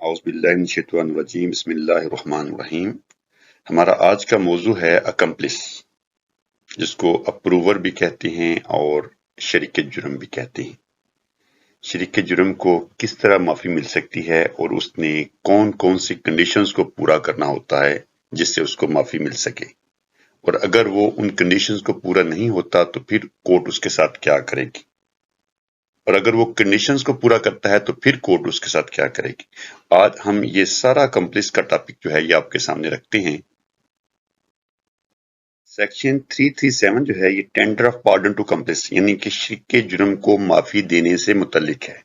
औज़ुबिल्लाहिमिनश्शैतानिर्रजीम बिस्मिल्लाहिर्रहमानिर्रहीम। हमारा आज का मौजू है अकम्प्लिस, जिसको अप्रूवर भी कहते हैं और शरीक जुर्म भी कहते हैं। शरीक जुर्म को किस तरह माफी मिल सकती है और उसने कौन कौन सी कंडीशंस को पूरा करना होता है जिससे उसको माफी मिल सके, और अगर वो उन कंडीशंस को पूरा नहीं होता तो फिर कोर्ट उसके साथ क्या करेगी, और अगर वो कंडीशंस को पूरा करता है तो फिर कोर्ट उसके साथ क्या करेगी। आज हम ये सारा अकम्प्लिस का टॉपिक जो है ये आपके सामने रखते हैं। सेक्शन 337 जो है ये tender of pardon to accomplice, यानी कि शरीके जुर्म को माफी देने से मुतल्लिक है।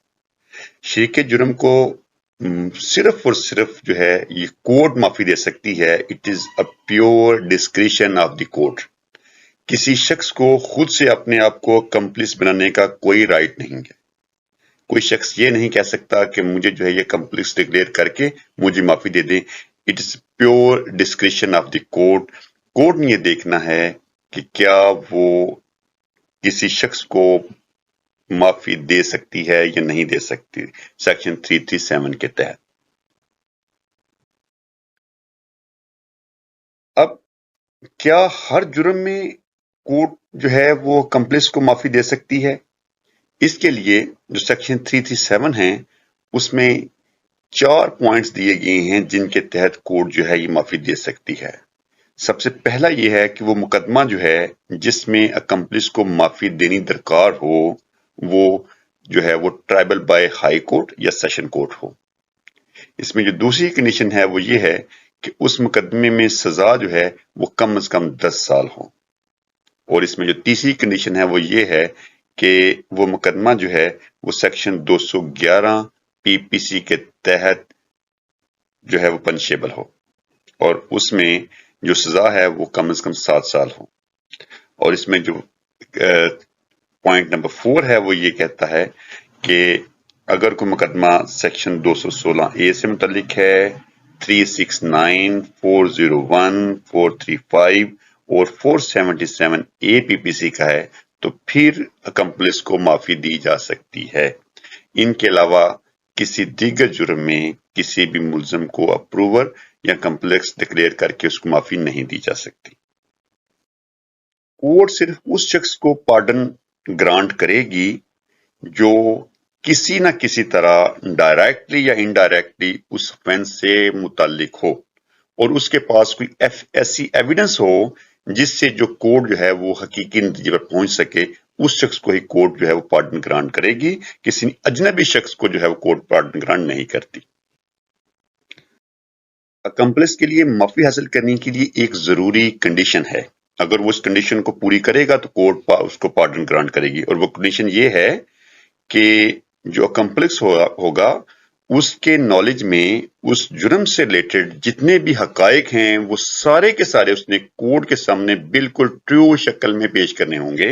शरीके जुर्म को सिर्फ और सिर्फ जो है ये कोर्ट माफी दे सकती है। It is a pure discretion of the court. किसी शख्स को खुद से अपने आप को अकम्प्लिस बनाने का कोई राइट नहीं है। कोई शख्स ये नहीं कह सकता कि मुझे जो है ये अकम्प्लिस डिक्लेयर करके मुझे माफी दे दें। It is pure discretion of the court. Court ने ये देखना है कि क्या वो किसी शख्स को माफी दे सकती है या नहीं दे सकती, सेक्शन 337 के तहत। अब क्या हर जुर्म में कोर्ट जो है वो अकम्प्लिस को माफी दे सकती है? इसके लिए जो सेक्शन 337 है उसमें 4 पॉइंट्स दिए गए हैं जिनके तहत कोर्ट जो है ये माफी दे सकती है। सबसे पहला ये है कि वो मुकदमा जो है जिसमें अकम्प्लिस को माफी देनी दरकार हो वो जो है वो ट्राइबल बाय हाई कोर्ट या सेशन कोर्ट हो। इसमें जो दूसरी कंडीशन है वो ये है कि उस मुकदमे में सजा जो है वो कम से कम 10 साल हो। और इसमें जो तीसरी कंडीशन है वो ये है कि वो मुकदमा जो है वो सेक्शन 211 पीपीसी के तहत जो है वो पनिशेबल हो, और उसमें जो सजा है वो कम से कम 7 साल हो। और इसमें जो पॉइंट नंबर 4 है वो ये कहता है कि अगर कोई मुकदमा सेक्शन 216 ए से मुतल्लिक है, 369, 401, 435 और 477 ए पीपीसी का है तो फिर अकम्प्लिस को माफी दी जा सकती है। इनके अलावा किसी दीगर जुर्म में किसी भी मुल्ज़म को अप्रूवर या अकम्प्लिस डिक्लेयर करके उसको माफी नहीं दी जा सकती। कोर्ट सिर्फ उस शख्स को पार्डन ग्रांट करेगी जो किसी न किसी तरह डायरेक्टली या इनडायरेक्टली उस ऑफेंस से मुताल्लिक हो और उसके पास कोई ऐसी एविडेंस हो जिससे जो कोर्ट जो है वो हकीकी नतीजे पर पहुंच सके। उस शख्स को ही कोर्ट जो है वो पार्डन ग्रांट करेगी। किसी अजनबी शख्स को जो है वो कोर्ट पार्डन ग्रांट नहीं करती। अकम्प्लिस के लिए माफी हासिल करने के लिए एक जरूरी कंडीशन है। अगर वो उस कंडीशन को पूरी करेगा तो कोर्ट उसको पार्डन ग्रांट करेगी, और वो कंडीशन ये है कि जो अकम्प्लिस होगा उसके नॉलेज में उस जुर्म से रिलेटेड जितने भी हकायक हैं वो सारे के सारे उसने कोर्ट के सामने बिल्कुल ट्रू शक्ल में पेश करने होंगे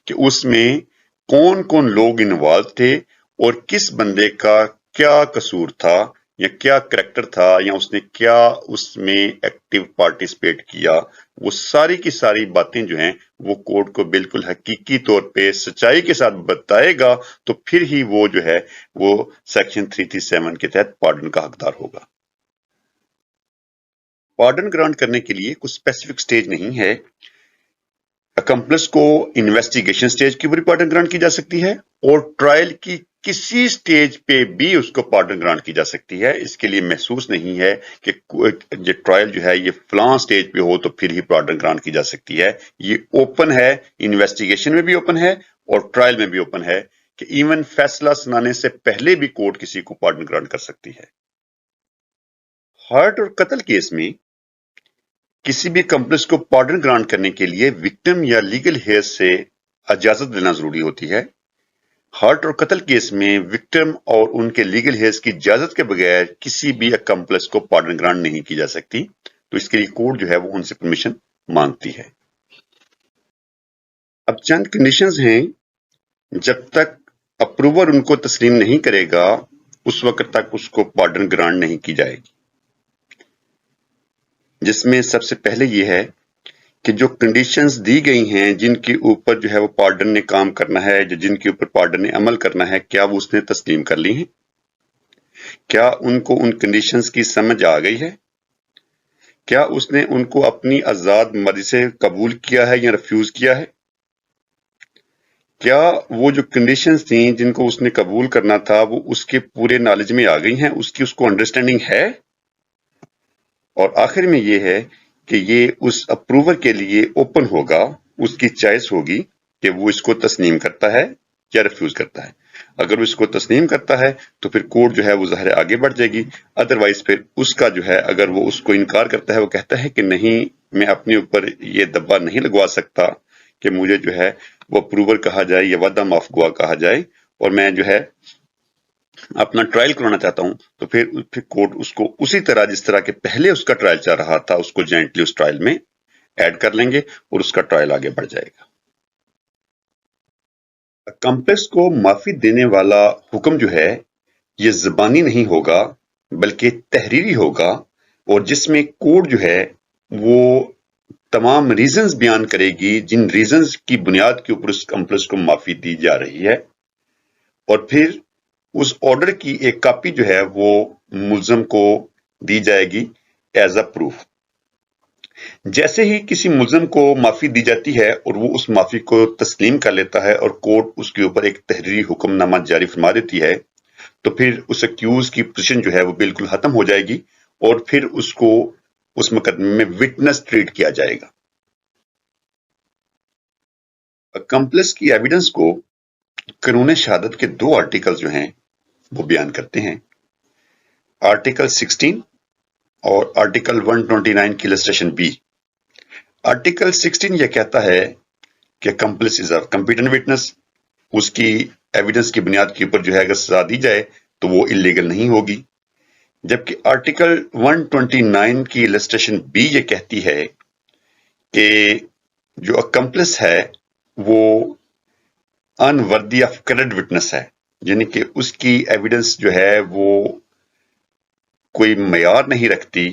कि उसमें कौन कौन लोग इन्वॉल्व थे और किस बंदे का क्या कसूर था या क्या करैक्टर था या उसने क्या उसमें एक्टिव पार्टिसिपेट किया। वो सारी की सारी बातें जो हैं वो कोर्ट को बिल्कुल हकीकी तौर पे सच्चाई के साथ बताएगा, तो फिर ही वो जो है वो सेक्शन 337 के तहत पार्डन का हकदार होगा। पार्डन ग्रांट करने के लिए कुछ स्पेसिफिक स्टेज नहीं है। अकम्प्लिस को इन्वेस्टिगेशन स्टेज की ऊपर पार्डन ग्रांट की जा सकती है और ट्रायल की किसी स्टेज पे भी उसको पार्डन ग्रांट की जा सकती है। इसके लिए महसूस नहीं है कि जो ट्रायल जो है ये फलां स्टेज पे हो तो फिर ही पार्डन ग्रांट की जा सकती है। ये ओपन है, इन्वेस्टिगेशन में भी ओपन है और ट्रायल में भी ओपन है कि इवन फैसला सुनाने से पहले भी कोर्ट किसी को पार्डन ग्रांट कर सकती है। हर्ट और कत्ल केस में किसी भी अकम्प्लिस को पार्डन ग्रांट करने के लिए विक्टिम या लीगल हेयर से इजाजत लेना जरूरी होती है। हर्ट और कत्ल केस में विक्टिम और उनके लीगल हेयर्स की इजाजत के बगैर किसी भी अकम्प्लिस को पार्डन ग्रांट नहीं की जा सकती, तो इसके लिए कोर्ट जो है वो उनसे परमिशन मांगती है। अब चंद कंडीशंस हैं। जब तक अप्रूवर उनको तस्लीम नहीं करेगा उस वक्त तक उसको पार्डन ग्रांट नहीं की जाएगी, जिसमें सबसे पहले यह है कि जो कंडीशंस दी गई हैं जिनके ऊपर जो है वो पार्डन ने काम करना है, जिनके ऊपर पार्डन ने अमल करना है, क्या वो उसने तस्लीम कर ली हैं। क्या उनको उन कंडीशंस की समझ आ गई है? क्या उसने उनको अपनी आजाद मर्जी से कबूल किया है या रिफ्यूज किया है? क्या वो जो कंडीशंस थी जिनको उसने कबूल करना था वो उसके पूरे नॉलेज में आ गई हैं, उसकी उसको अंडरस्टैंडिंग है? और आखिर में ये है कि ये उस अप्रूवर के लिए ओपन होगा, उसकी चॉइस होगी कि वो इसको तस्लीम करता है या रिफ्यूज करता है। अगर वो इसको तस्लीम करता है तो फिर कोर्ट जो है वो ज़ाहिर आगे बढ़ जाएगी, अदरवाइज फिर उसका जो है अगर वो उसको इनकार करता है, वो कहता है कि नहीं, मैं अपने ऊपर ये दब्बा नहीं लगवा सकता कि मुझे जो है वो अप्रूवर कहा जाए या वादा माफ गुआ कहा जाए, और मैं जो है अपना ट्रायल करवाना चाहता हूं, तो फिर कोर्ट उसको उसी तरह जिस तरह के पहले उसका ट्रायल चल रहा था उसको जेंटली उस ट्रायल में ऐड कर लेंगे और उसका ट्रायल आगे बढ़ जाएगा। कंप्लेक्स को माफी देने वाला हुक्म जो है ये ज़बानी नहीं होगा बल्कि तहरीरी होगा, और जिसमें कोर्ट जो है वो तमाम रीजंस बयान करेगी जिन रीजंस की बुनियाद के ऊपर उस कंप्लेक्स को माफी दी जा रही है, और फिर उस ऑर्डर की एक कॉपी जो है वो मुल्जम को दी जाएगी एज अ प्रूफ। जैसे ही किसी मुल्जम को माफी दी जाती है और वो उस माफी को तस्लीम कर लेता है और कोर्ट उसके ऊपर एक तहरीरी हुक्मनामा जारी फरमा देती है, तो फिर उस एक्यूज की पोजीशन जो है वो बिल्कुल खत्म हो जाएगी और फिर उसको उस मुकदमे में विटनेस ट्रीट किया जाएगा। कंप्लेक्स की एविडेंस को कानून शहादत के दो आर्टिकल जो हैं वो बयान करते हैं, आर्टिकल 16 और आर्टिकल 129 की इलस्ट्रेशन बी। आर्टिकल 16 यह कहता है कि complex is a competent witness, उसकी एविडेंस की बुनियाद के ऊपर जो है अगर सजा दी जाए तो वो इलीगल नहीं होगी, जबकि आर्टिकल 129 की इलस्ट्रेशन बी ये कहती है कि जो अकम्प्लिस है वो अनवर्दी ऑफ क्रेडिट विटनेस है, यानी कि उसकी एविडेंस जो है वो कोई मयार नहीं रखती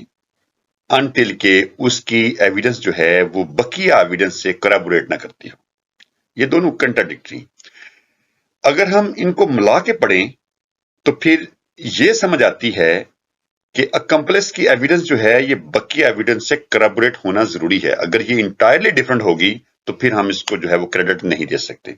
अनटिल के उसकी एविडेंस जो है वो बकिया एविडेंस से करैबोरेट ना करती हो। ये दोनों कंट्राडिक्टरी। अगर हम इनको मिला के पढ़ें तो फिर ये समझ आती है कि अकम्प्लिस की एविडेंस जो है ये बकिया एविडेंस से करैबोरेट होना जरूरी है। अगर ये इंटायरली डिफरेंट होगी तो फिर हम इसको जो है वो क्रेडिट नहीं दे सकते।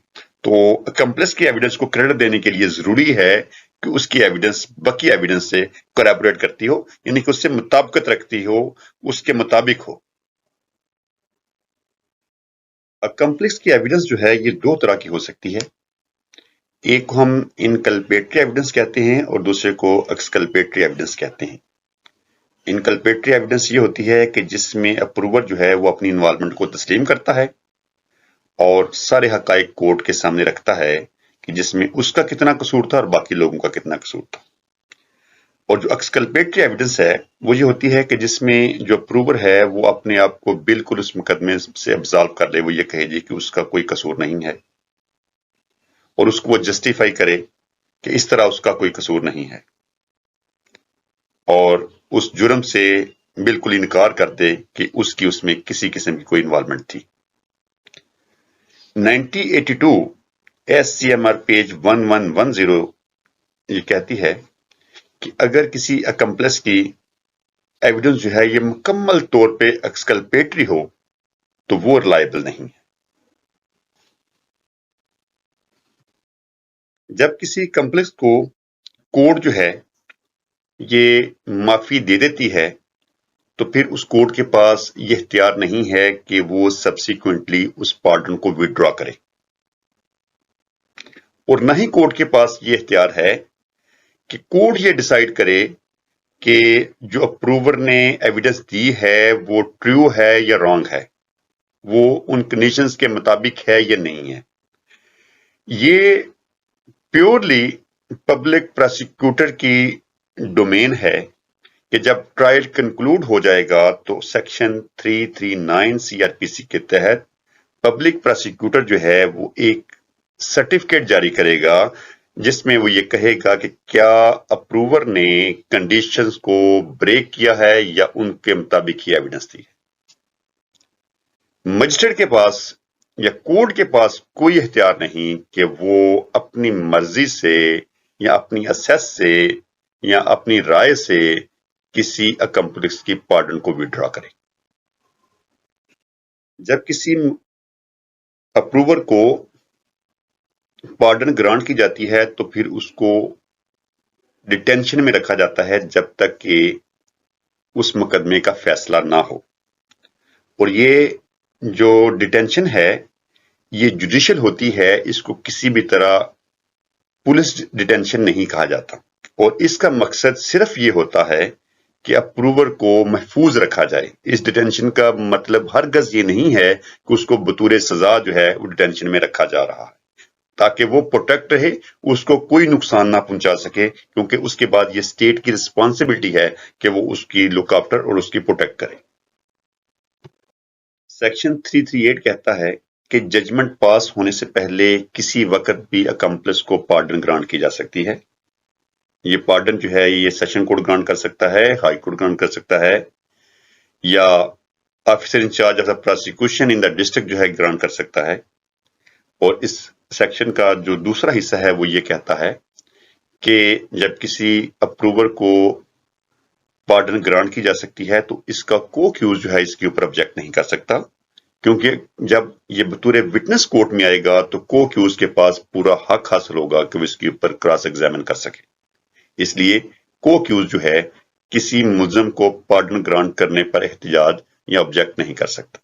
तो अकम्प्लिस की एविडेंस को क्रेडिट देने के लिए जरूरी है कि उसकी एविडेंस बाकी एविडेंस से कोलैबोरेट करती हो, यानी कि उससे मुताबिकत रखती हो, उसके मुताबिक हो। अकम्प्लिस की एविडेंस जो है ये दो तरह की हो सकती है, एक को हम इनकल्पेटरी एविडेंस कहते हैं और दूसरे को एक्सकल्पेटरी एविडेंस कहते हैं। इनकल्पेटरी एविडेंस ये होती है कि जिसमें अप्रूवर जो है वो अपनी इन्वॉल्वमेंट को तस्लीम करता है और सारे हकाइक कोर्ट के सामने रखता है कि जिसमें उसका कितना कसूर था और बाकी लोगों का कितना कसूर था। और जो एक्सकल्पेटरी एविडेंस है वो ये होती है कि जिसमें जो अप्रूवर है वो अपने आप को बिल्कुल उस मुकदमे से अब्सॉल्व कर ले, वो ये कहे जी कि उसका कोई कसूर नहीं है और उसको वो जस्टिफाई करे कि इस तरह उसका कोई कसूर नहीं है और उस जुर्म से बिल्कुल इनकार कर दे कि उसकी उसमें किसी किस्म की कोई इन्वॉल्वमेंट थी। 1982 SCMR पेज 1110 ये कहती है कि अगर किसी अकम्प्लिस की एविडेंस जो है ये मुकम्मल तौर पे एक्सकल्पेटरी हो तो वो रिलायबल नहीं है। जब किसी कंप्लेक्स को कोर्ट जो है ये माफी दे देती है तो फिर उस कोर्ट के पास ये इख्तियार नहीं है कि वो सब्सिक्वेंटली उस पार्डन को विड्रॉ करे, और न ही कोर्ट के पास ये इख्तियार है कि कोर्ट ये डिसाइड करे कि जो अप्रूवर ने एविडेंस दी है वो ट्रू है या रॉन्ग है, वो उन कंडीशंस के मुताबिक है या नहीं है। ये प्योरली पब्लिक प्रोसिक्यूटर की डोमेन है कि जब ट्रायल कंक्लूड हो जाएगा तो सेक्शन 339 सीआरपीसी के तहत पब्लिक प्रोसिक्यूटर जो है वो एक सर्टिफिकेट जारी करेगा जिसमें वो ये कहेगा कि क्या अप्रूवर ने कंडीशंस को ब्रेक किया है या उनके मुताबिक ही एविडेंस दी है। मजिस्ट्रेट के पास या कोर्ट के पास कोई इख्तियार नहीं कि वो अपनी मर्जी से या अपनी असेस से या अपनी राय से किसी अकम्प्लिस की पार्डन को विड्रॉ करे। जब किसी अप्रूवर को पार्डन ग्रांट की जाती है तो फिर उसको डिटेंशन में रखा जाता है जब तक कि उस मुकदमे का फैसला ना हो। और ये जो डिटेंशन है ये जुडिशियल होती है, इसको किसी भी तरह पुलिस डिटेंशन नहीं कहा जाता। और इसका मकसद सिर्फ ये होता है कि अप्रूवर को महफूज रखा जाए। इस डिटेंशन का मतलब हरगज ये नहीं है कि उसको बतौर सजा जो है वो डिटेंशन में रखा जा रहा है, ताकि वो प्रोटेक्ट रहे, उसको कोई नुकसान ना पहुंचा सके, क्योंकि उसके बाद ये स्टेट की रिस्पॉन्सिबिलिटी है कि वो उसकी लुक आफ्टर और उसकी प्रोटेक्ट करे। सेक्शन 338 कहता है कि जजमेंट पास होने से पहले किसी वक्त भी अकम्प्लिस को पार्डन ग्रांट की जा सकती है। ये पार्डन जो है ये सेशन कोर्ट ग्रांट कर सकता है, हाई कोर्ट ग्रांट कर सकता है, या officer in charge of the prosecution in the district जो है ग्रांट कर सकता है। और इस सेक्शन का जो दूसरा हिस्सा है वो ये कहता है कि जब किसी अप्रूवर को पार्डन ग्रांट की जा सकती है तो इसका को-अक्यूज जो है इसके ऊपर ऑब्जेक्ट नहीं कर सकता, क्योंकि जब ये बतौर विटनेस कोर्ट में आएगा तो को-अक्यूज के पास पूरा हक हासिल होगा कि वो इसके ऊपर क्रॉस एग्जामिन कर सके। इसलिए को-अक्यूज जो है किसी मुल्जिम को पार्डन ग्रांट करने पर एहतजाज या ऑब्जेक्ट नहीं कर सकता।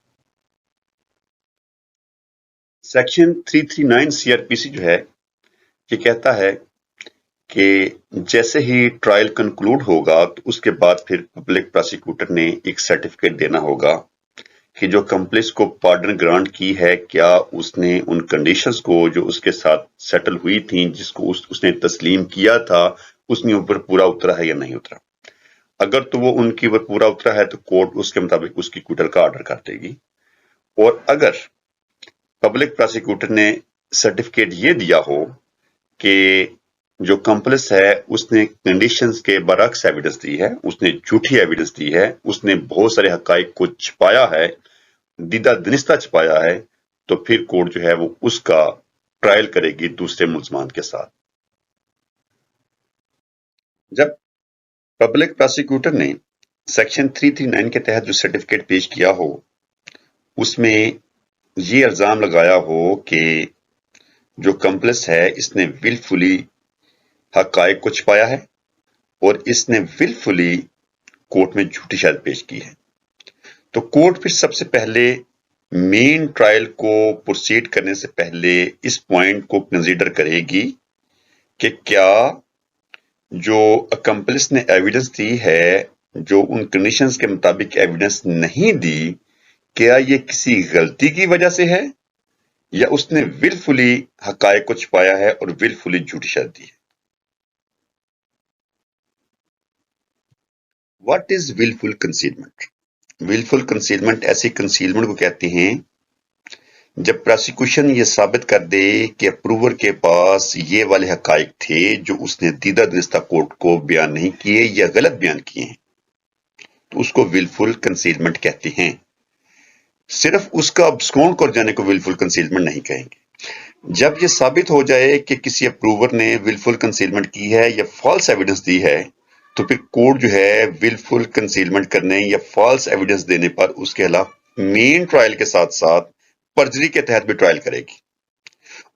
सेक्शन 339 सीआरपीसी जो है ये कहता है कि जैसे ही ट्रायल कंक्लूड होगा तो उसके बाद फिर पब्लिक प्रोसिक्यूटर ने एक सर्टिफिकेट देना होगा कि जो अकम्प्लिस को पार्डन ग्रांट की है क्या उसने उन कंडीशंस को जो उसके साथ सेटल हुई थी, जिसको उसने तस्लीम किया था, उसने ऊपर पूरा उतरा है या नहीं उतरा। अगर तो वो उनके ऊपर पूरा उतरा है तो कोर्ट उसके मुताबिक उसकी क्विटल का ऑर्डर कर देगी। और अगर पब्लिक प्रोसिक्यूटर ने सर्टिफिकेट ये दिया हो कि जो अकम्प्लिस है उसने कंडीशंस के बरअक्स एविडेंस दी है, उसने झूठी एविडेंस दी है, उसने बहुत सारे हकाइक को छिपाया है, दीदा दिनिस्ता छिपाया है, तो फिर कोर्ट जो है वो उसका ट्रायल करेगी दूसरे मुल्जमान के साथ। जब पब्लिक प्रोसिक्यूटर ने सेक्शन 339 के तहत जो सर्टिफिकेट पेश किया हो उसमें ये इल्जाम लगाया हो कि जो अकम्प्लिस है इसने विलफुली हकाइक को छिपाया है और इसने विलफुली कोर्ट में झूठी शहादत पेश की है, तो कोर्ट फिर सबसे पहले मेन ट्रायल को प्रोसीड करने से पहले इस पॉइंट को कंसीडर करेगी कि क्या जो अकम्प्लिस ने एविडेंस दी है, जो उन कंडीशंस के मुताबिक एविडेंस नहीं दी, क्या ये किसी गलती की वजह से है या उसने विलफुली हकाइक को छिपाया है और विलफुली झूठी शहादत दी है। What is wilful concealment? Wilful concealment ऐसी कंसीलमेंट को कहते हैं जब प्रोसिक्यूशन ये साबित कर दे कि अप्रूवर के पास ये वाले हकाइक थे जो उसने दीदा दिनिस्ता कोर्ट को बयान नहीं किए या गलत बयान किए हैं, तो उसको विलफुल कंसीलमेंट कहते हैं। सिर्फ उसका अब्सकॉन्ड कर जाने को विलफुल कंसीलमेंट नहीं कहेंगे। जब ये साबित हो जाए कि किसी अप्रूवर ने विलफुल कंसीलमेंट की है या फॉल्स एविडेंस दी है, तो फिर कोर्ट जो है विलफुल कंसीलमेंट करने या फॉल्स एविडेंस देने पर उसके खिलाफ मेन ट्रायल के साथ साथ पर्जरी के तहत भी ट्रायल करेगी।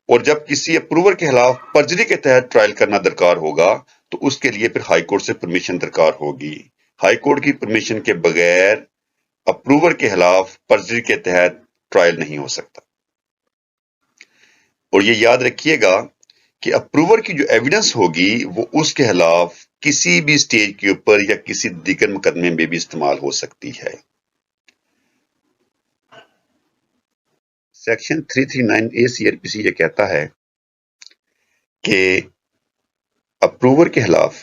और जब किसी अप्रूवर के खिलाफ पर्जरी के तहत ट्रायल करना दरकार होगा तो उसके लिए फिर हाई कोर्ट से परमिशन दरकार होगी। हाई कोर्ट की परमिशन के बगैर अप्रूवर के खिलाफ पर्जरी के तहत ट्रायल नहीं हो सकता। और ये याद रखिएगा कि अप्रूवर की जो एविडेंस होगी वो उसके खिलाफ किसी भी स्टेज के ऊपर या किसी दीगर मुकदमे में भी इस्तेमाल हो सकती है। सेक्शन 339A सीआरपीसी ये कहता है कि अप्रूवर के खिलाफ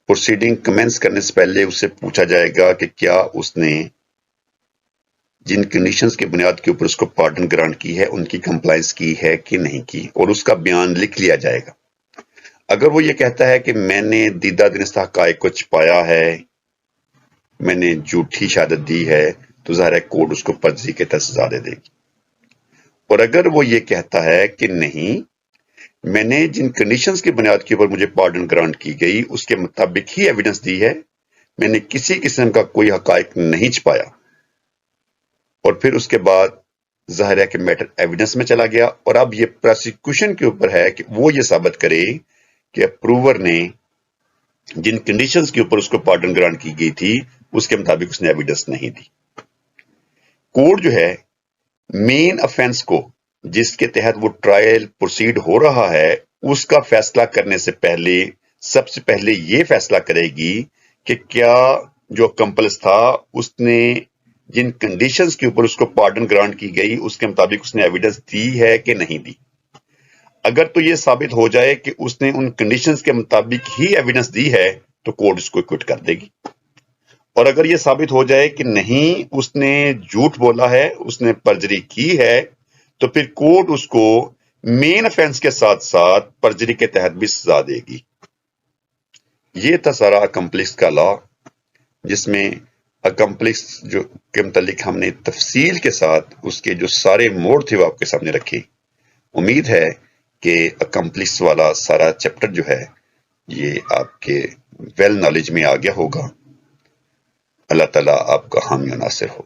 प्रोसीडिंग कमेंस करने से पहले उससे पूछा जाएगा कि क्या उसने जिन कंडीशंस के बुनियाद के ऊपर उसको पार्डन ग्रांट की है उनकी कंप्लायंस की है कि नहीं की, और उसका बयान लिख लिया जाएगा। अगर वो ये कहता है कि मैंने दीदा दिनिस्ता हकाइक को छिपाया है, मैंने झूठी शहादत दी है, तो ज़ाहिर है कोर्ट उसको पर्जरी के तहत सजा दे देगी। और अगर वो ये कहता है कि नहीं, میں نے جن کنڈیشنز کی بنیاد کے اوپر مجھے پارڈن گرانٹ کی گئی اس کے مطابق ہی ایویڈنس دی ہے، میں نے کسی قسم کا کوئی حقائق نہیں چھپایا۔ اور پھر اس کے بعد ظاہر ہے کہ میٹر ایویڈنس میں چلا گیا، اور اب یہ پروسیکیوشن کے اوپر ہے کہ وہ یہ ثابت کرے کہ اپروور نے جن کنڈیشنز کے اوپر اس کو پارڈن گرانٹ کی گئی تھی اس کے مطابق اس نے ایویڈنس نہیں دی۔ کورٹ جو ہے مین افینس کو جس کے تحت وہ ٹرائل پروسیڈ ہو رہا ہے اس کا فیصلہ کرنے سے پہلے سب سے پہلے یہ فیصلہ کرے گی کہ کیا جو کمپلس تھا اس نے جن کنڈیشنز کے اوپر اس کو پارڈن گرانٹ کی گئی اس کے مطابق اس نے ایویڈنس دی ہے کہ نہیں دی۔ اگر تو یہ ثابت ہو جائے کہ اس نے ان کنڈیشنز کے مطابق ہی ایویڈنس دی ہے تو کورٹ اس کو کوئٹ کر دے گی، اور اگر یہ ثابت ہو جائے کہ نہیں اس نے جھوٹ بولا ہے، اس نے پرجری کی ہے، تو پھر کورٹ اس کو مین افینس کے ساتھ ساتھ پرجری کے تحت بھی سزا دے گی۔ یہ تھا سارا اکمپلکس کا لا، جس میں اکمپلکس جو کے متعلق ہم نے تفصیل کے ساتھ اس کے جو سارے موڑ تھے وہ آپ کے سامنے رکھے۔ امید ہے کہ اکمپلکس والا سارا چیپٹر جو ہے یہ آپ کے ویل نالج میں آ گیا ہوگا۔ اللہ تعالیٰ آپ کا حامی و ناصر ہو۔